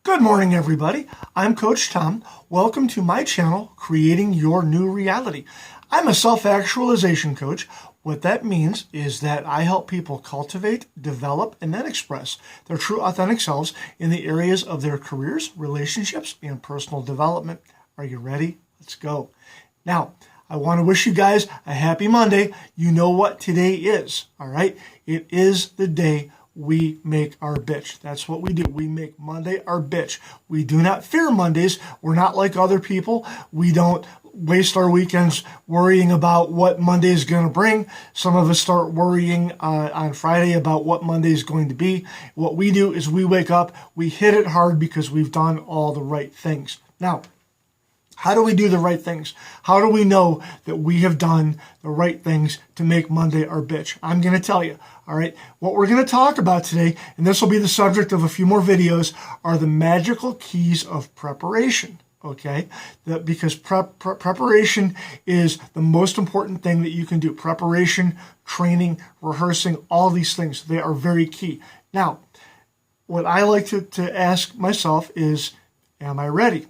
Good morning, everybody. I'm Coach Tom. Welcome to my channel, Creating Your New Reality. I'm a self-actualization coach. What that means is that I help people cultivate, develop, and then express their true authentic selves in the areas of their careers, relationships, and personal development. Are you ready? Let's go. Now, I want to wish you guys a happy Monday. You know what today is, all right? It is the day we make our bitch. That's what we do. We make Monday our bitch. We do not fear Mondays. We're not like other people. We don't waste our weekends worrying about what Monday is going to bring. Some of us start worrying on Friday about what Monday is going to be. What we do is we wake up, we hit it hard because we've done all the right things. Now, how do we do the right things? How do we know that we have done the right things to make Monday our bitch? I'm going to tell you, all right? What we're going to talk about today, and this will be the subject of a few more videos, are the magical keys of preparation, okay? Because preparation is the most important thing that you can do. Preparation, training, rehearsing, all these things, they are very key. Now, what I like to ask myself is, am I ready?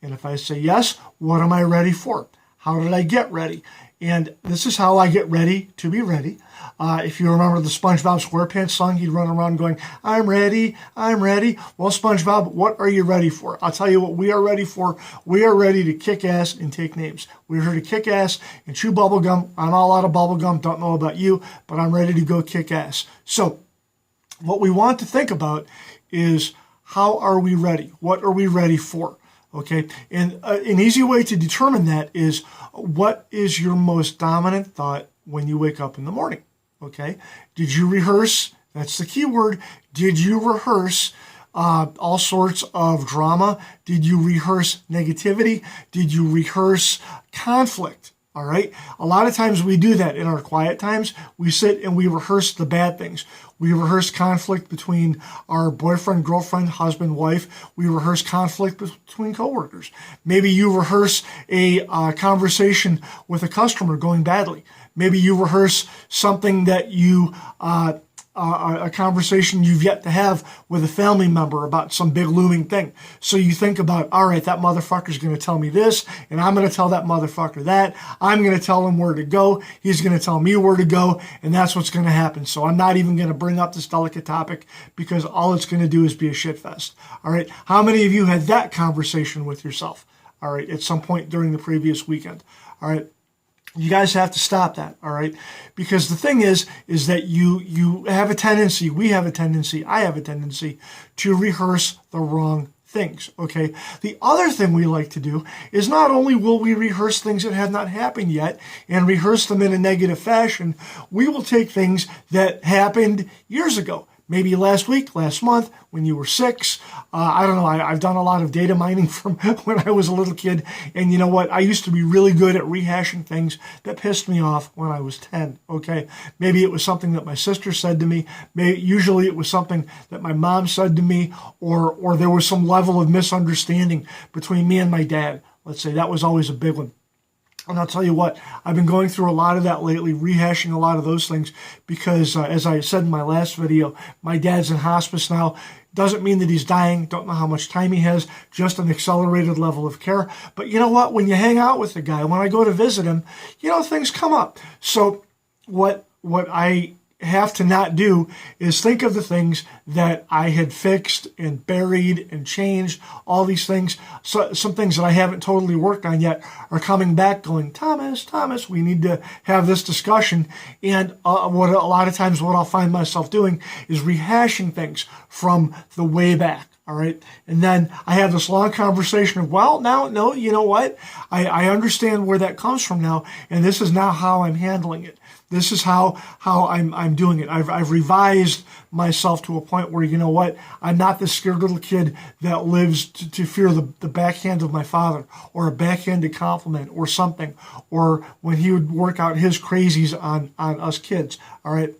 And if I say yes, what am I ready for? How did I get ready? And this is how I get ready to be ready. If you remember the SpongeBob SquarePants song, he'd run around going, I'm ready, I'm ready. Well, SpongeBob, what are you ready for? I'll tell you what we are ready for. We are ready to kick ass and take names. We're here to kick ass and chew bubble gum. I'm all out of bubble gum. Don't know about you, but I'm ready to go kick ass. So what we want to think about is, how are we ready? What are we ready for? Okay, and an easy way to determine that is, what is your most dominant thought when you wake up in the morning? Okay, did you rehearse? That's the key word. Did you rehearse all sorts of drama? Did you rehearse negativity? Did you rehearse conflict? All right. A lot of times we do that in our quiet times. We sit and we rehearse the bad things. We rehearse conflict between our boyfriend, girlfriend, husband, wife. We rehearse conflict between coworkers. Maybe you rehearse a conversation with a customer going badly. Maybe you rehearse something that you a conversation you've yet to have with a family member about some big looming thing. So you think about, all right, that motherfucker's going to tell me this, and I'm going to tell that motherfucker that. I'm going to tell him where to go. He's going to tell me where to go, and that's what's going to happen. So I'm not even going to bring up this delicate topic, because all it's going to do is be a shit fest. All right. How many of you had that conversation with yourself? All right. At some point during the previous weekend. All right. You guys have to stop that, all right? Because the thing is that you have a tendency, we have a tendency, I have a tendency to rehearse the wrong things, okay? The other thing we like to do is, not only will we rehearse things that have not happened yet and rehearse them in a negative fashion, we will take things that happened years ago. Maybe last week, last month, when you were 6. I don't know. I've done a lot of data mining from when I was a little kid. And you know what? I used to be really good at rehashing things that pissed me off when I was 10. Okay. Maybe it was something that my sister said to me. Usually it was something that my mom said to me, or there was some level of misunderstanding between me and my dad. Let's say that was always a big one. And I'll tell you what, I've been going through a lot of that lately, rehashing a lot of those things, because as I said in my last video, my dad's in hospice now. Doesn't mean that he's dying. Don't know how much time he has, just an accelerated level of care. But you know what? When you hang out with the guy, when I go to visit him, things come up. So what I have to not do is think of the things that I had fixed and buried and changed, all these things. So some things that I haven't totally worked on yet are coming back going, Thomas, we need to have this discussion. And what a lot of times what I'll find myself doing is rehashing things from the way back. All right. And then I have this long conversation of, well, now, no, you know what? I understand where that comes from now. And this is now how I'm handling it. This is how I'm doing it. I've revised myself to a point where, you know what? I'm not this scared little kid that lives to fear the backhand of my father, or a backhanded compliment or something, or when he would work out his crazies on us kids. All right.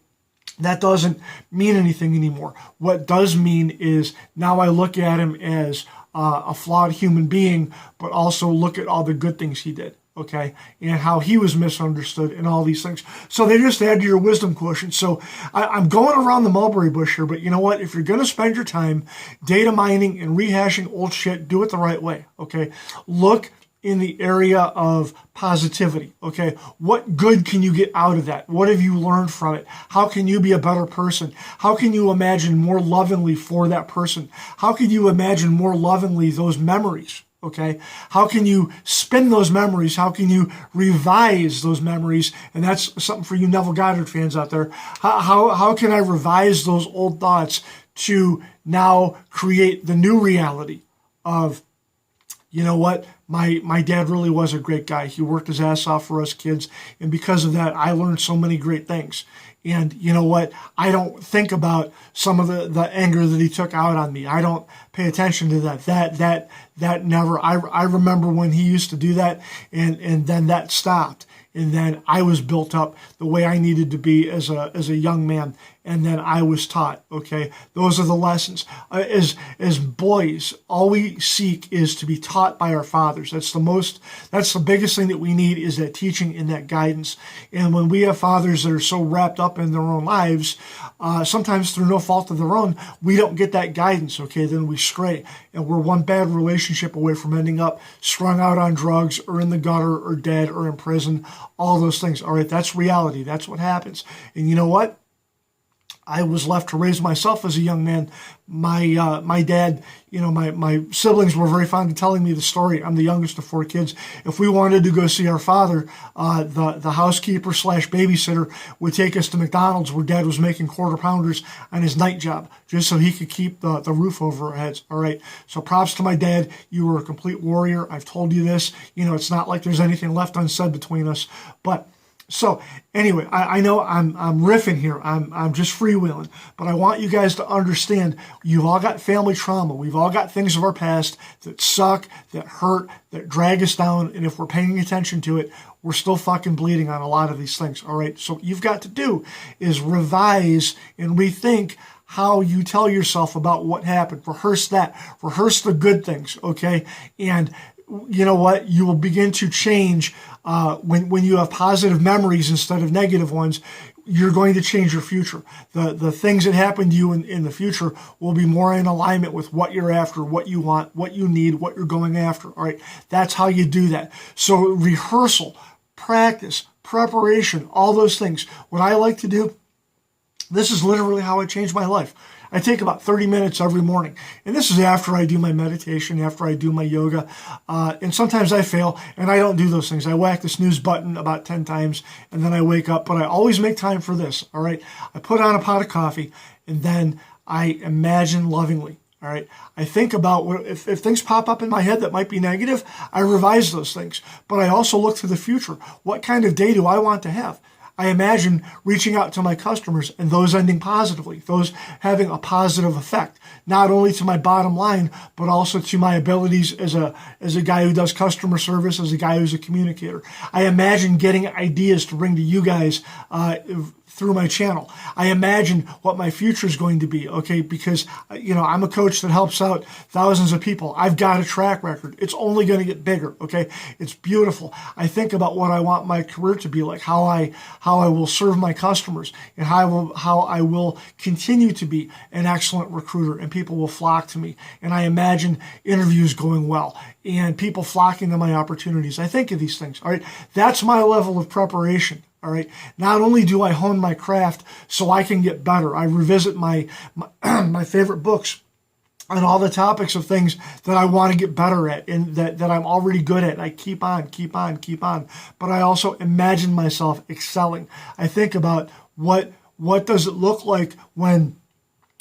That doesn't mean anything anymore. What does mean is, now I look at him as a flawed human being, but also look at all the good things he did. okay, and how he was misunderstood and all these things. So they just add to your wisdom quotient. So I'm going around the mulberry bush here, but you know what? If you're going to spend your time data mining and rehashing old shit, do it the right way, okay? Look in the area of positivity, okay? What good can you get out of that? What have you learned from it? How can you be a better person? How can you imagine more lovingly for that person? How can you imagine more lovingly those memories? Okay, how can you spin those memories? How can you revise those memories? And that's something for you Neville Goddard fans out there. How can I revise those old thoughts to now create the new reality of, you know what, my dad really was a great guy. He worked his ass off for us kids. And because of that, I learned so many great things. And you know what? I don't think about some of the anger that he took out on me. I don't pay attention to that. That never, I remember when he used to do that, and then that stopped. And then I was built up the way I needed to be as a young man. And then I was taught, okay? Those are the lessons. As boys, all we seek is to be taught by our fathers. That's the biggest thing that we need, is that teaching and that guidance. And when we have fathers that are so wrapped up in their own lives, sometimes through no fault of their own, we don't get that guidance, okay? Then we stray. And we're one bad relationship away from ending up strung out on drugs or in the gutter or dead or in prison, all those things. All right, that's reality. That's what happens. And you know what? I was left to raise myself as a young man. My dad, you know, my siblings were very fond of telling me the story. I'm the youngest of 4 kids. If we wanted to go see our father, the housekeeper / babysitter would take us to McDonald's, where Dad was making quarter pounders on his night job, just so he could keep the roof over our heads. All right. So props to my dad. You were a complete warrior. I've told you this. You know, it's not like there's anything left unsaid between us, but. So anyway, I know I'm riffing here. I'm just freewheeling, but I want you guys to understand, you've all got family trauma. We've all got things of our past that suck, that hurt, that drag us down. And if we're paying attention to it, we're still fucking bleeding on a lot of these things. All right. So what you've got to do is revise and rethink how you tell yourself about what happened. Rehearse that. Rehearse the good things. Okay. And you know what? You will begin to change when you have positive memories instead of negative ones. You're going to change your future. The things that happen to you in the future will be more in alignment with what you're after, what you want, what you need, what you're going after. All right. That's how you do that. So rehearsal, practice, preparation, all those things. What I like to do, this is literally how I changed my life. I take about 30 minutes every morning. And this is after I do my meditation, after I do my yoga. And sometimes I fail and I don't do those things. I whack the snooze button about 10 times and then I wake up. But I always make time for this, all right? I put on a pot of coffee and then I imagine lovingly, all right? I think about if things pop up in my head that might be negative, I revise those things. But I also look to the future. What kind of day do I want to have? I imagine reaching out to my customers and those ending positively, those having a positive effect, not only to my bottom line, but also to my abilities as a guy who does customer service, as a guy who's a communicator. I imagine getting ideas to bring to you guys through my channel. I imagine what my future is going to be, okay? Because, you know, I'm a coach that helps out thousands of people. I've got a track record. It's only going to get bigger, okay? It's beautiful. I think about what I want my career to be like, how I will serve my customers, and how I will continue to be an excellent recruiter, and people will flock to me. And I imagine interviews going well and people flocking to my opportunities. I think of these things, all right? That's my level of preparation. All right. Not only do I hone my craft so I can get better, I revisit my favorite books on all the topics of things that I want to get better at and that I'm already good at. I keep on. But I also imagine myself excelling. I think about what does it look like when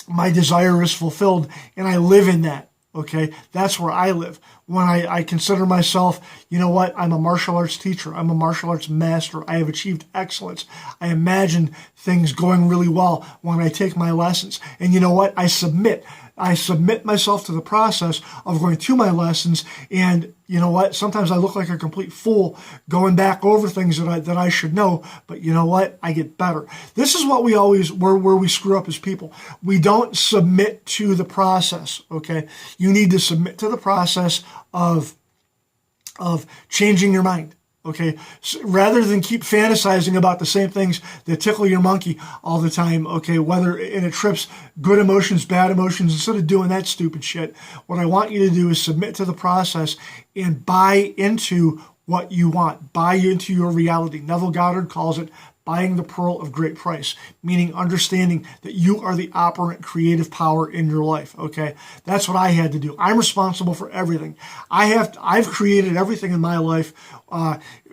my desire is fulfilled and I live in that. Okay, that's where I live. When I consider myself, you know what, I'm a martial arts teacher. I'm a martial arts master. I have achieved excellence. I imagine things going really well when I take my lessons. And you know what, I submit myself to the process of going to my lessons. And you know what, sometimes I look like a complete fool going back over things that I should know. But you know what, I get better. This is what we always, where we screw up as people. We don't submit to the process, okay? You need to submit to the process of changing your mind. Okay, so rather than keep fantasizing about the same things that tickle your monkey all the time, okay, whether and it trips good emotions, bad emotions, instead of doing that stupid shit, what I want you to do is submit to the process and buy into what you want, buy into your reality. Neville Goddard calls it buying the pearl of great price, meaning understanding that you are the operant creative power in your life. Okay, that's what I had to do. I'm responsible for everything. I've created everything in my life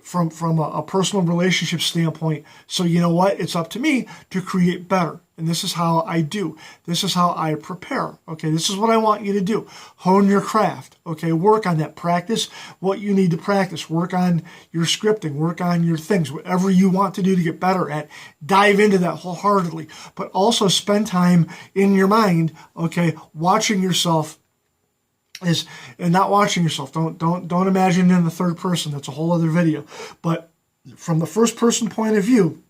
from a personal relationship standpoint. So you know what? It's up to me to create better. And this is how I do. This is how I prepare. Okay, this is what I want you to do. Hone your craft. Okay, work on that. Practice what you need to practice. Work on your scripting. Work on your things. Whatever you want to do to get better at, dive into that wholeheartedly. But also spend time in your mind, okay, watching yourself and not watching yourself. Don't imagine in the third person. That's a whole other video. But from the first person point of view,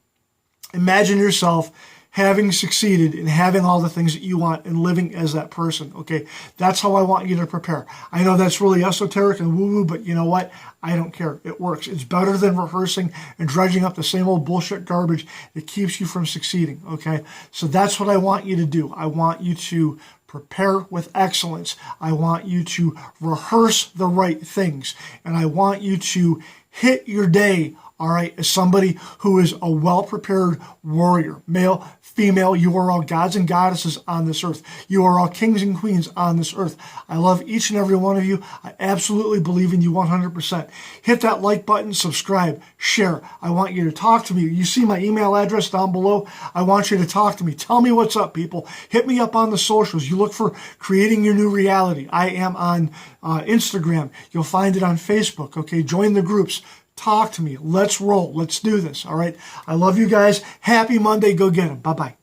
imagine yourself having succeeded and having all the things that you want and living as that person. Okay, that's how I want you to prepare. I know that's really esoteric and woo-woo, but you know what? I don't care. It works. It's better than rehearsing and dredging up the same old bullshit garbage that keeps you from succeeding. Okay, so that's what I want you to do. I want you to prepare with excellence. I want you to rehearse the right things, and I want you to hit your day, all right, as somebody who is a well-prepared warrior, male, female. You are all gods and goddesses on this earth. You are all kings and queens on this earth. I love each and every one of you. I absolutely believe in you 100%. Hit that like button, subscribe, share. I want you to talk to me. You see my email address down below. I want you to talk to me. Tell me what's up, people. Hit me up on the socials. You look for Creating Your New Reality. I am on Instagram. You'll find it on Facebook. Okay, join the groups. Talk to me. Let's roll. Let's do this. All right. I love you guys. Happy Monday. Go get them. Bye-bye.